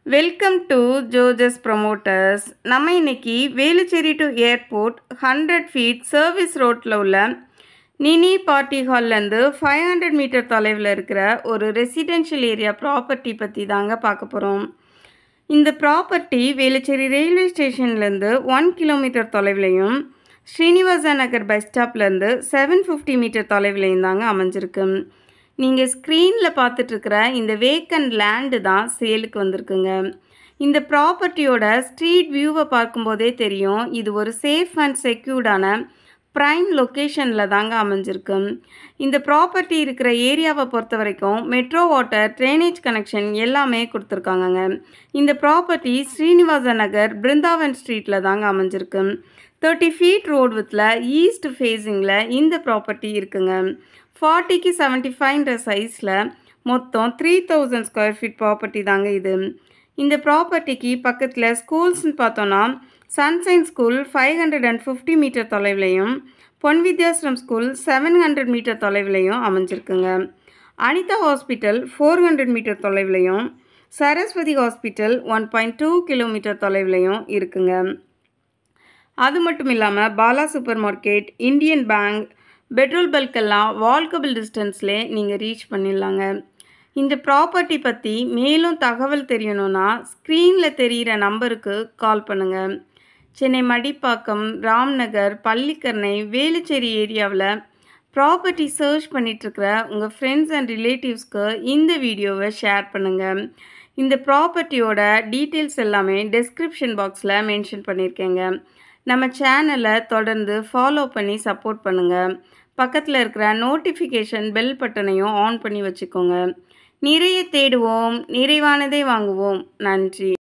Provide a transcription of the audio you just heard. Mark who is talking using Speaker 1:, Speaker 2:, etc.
Speaker 1: Welcome to ஜோஜஸ் promoters. நம்ம இன்னைக்கு Velachery to airport 100 feet service ரோட்டில் உள்ள நினி பார்ட்டி ஹால்லேருந்து 500 மீட்டர் தொலைவில் இருக்கிற ஒரு ரெசிடென்ஷியல் ஏரியா ப்ராப்பர்ட்டி பற்றி தாங்க பார்க்க போகிறோம். இந்த ப்ராப்பர்ட்டி வேலுச்சேரி ரயில்வே ஸ்டேஷன்லேருந்து 1 கிலோமீட்டர் தொலைவிலையும் ஸ்ரீனிவாசா நகர் பஸ் ஸ்டாப்லேருந்து 750 மீட்டர் தொலைவிலையும் தாங்க அமைஞ்சிருக்கு. நீங்கள் ஸ்க்ரீனில் பார்த்துட்ருக்கிற இந்த வேக்கண்ட் லேண்டு தான் சேலுக்கு வந்திருக்குங்க. இந்த ப்ராப்பர்ட்டியோட ஸ்ட்ரீட் வியூவை பார்க்கும்போதே தெரியும் இது ஒரு சேஃப் அண்ட் செக்யூர்டான ப்ரைம் லொக்கேஷனில் தாங்க அமைஞ்சிருக்கு. இந்த ப்ராப்பர்ட்டி இருக்கிற ஏரியாவை பொறுத்த வரைக்கும் மெட்ரோ வாட்டர், ட்ரைனேஜ் கனெக்ஷன் எல்லாமே கொடுத்துருக்காங்கங்க. இந்த ப்ராப்பர்ட்டி ஸ்ரீனிவாசா நகர் பிருந்தாவன் ஸ்ட்ரீட்டில் தாங்க அமைஞ்சிருக்கு. 30 ஃபீட் ரோடு வித்தில் ஈஸ்ட் ஃபேஸிங்கில் இந்த ப்ராப்பர்ட்டி இருக்குங்க. 40க்கு 75ன்ற சைஸில் மொத்தம் 3000 ஸ்கொயர் ஃபீட் ப்ராப்பர்ட்டி தாங்க இது. இந்த ப்ராப்பர்ட்டிக்கு பக்கத்தில் ஸ்கூல்ஸ்னு பார்த்தோன்னா சன்சைன் ஸ்கூல் 550 மீட்டர் தொலைவிலையும், பொன் வித்யாஸ்ரம் ஸ்கூல் 700 மீட்டர் தொலைவிலையும் அமைஞ்சிருக்குங்க. அனிதா ஹாஸ்பிட்டல் 400 மீட்டர் தொலைவிலையும், சரஸ்வதி ஹாஸ்பிட்டல் 1.2 கிலோமீட்டர் தொலைவிலையும் இருக்குங்க. அது மட்டும் இல்லாமல் Bala super market, Indian bank, petrol பல்கெல்லாம் வால்கபிள் டிஸ்டன்ஸ்லே நீங்கள் ரீச் பண்ணிடலாங்க. இந்த ப்ராப்பர்ட்டி பற்றி மேலும் தகவல் தெரியணுன்னா ஸ்க்ரீனில் தெரிகிற நம்பருக்கு கால் பண்ணுங்கள். சென்னை மடிப்பாக்கம், ராம்நகர், பள்ளிக்கரணை, வேலுச்சேரி ஏரியாவில் ப்ராப்பர்ட்டி சர்ச் பண்ணிகிட்ருக்கிற உங்கள் ஃப்ரெண்ட்ஸ் அண்ட் ரிலேட்டிவ்ஸ்க்கு இந்த வீடியோவை ஷேர் பண்ணுங்கள். இந்த ப்ராப்பர்ட்டியோட டீட்டெயில்ஸ் எல்லாமே டெஸ்கிரிப்ஷன் பாக்ஸில் மென்ஷன் பண்ணியிருக்கேங்க. நம்ம சேனலை தொடர்ந்து ஃபாலோ பண்ணி சப்போர்ட் பண்ணுங்கள். பக்கத்தில் இருக்கிற நோட்டிஃபிகேஷன் பெல் பட்டனையும் ஆன் பண்ணி வச்சுக்கோங்க. நிறைய தேடுவோம், நிறைவானதை வாங்குவோம். நன்றி.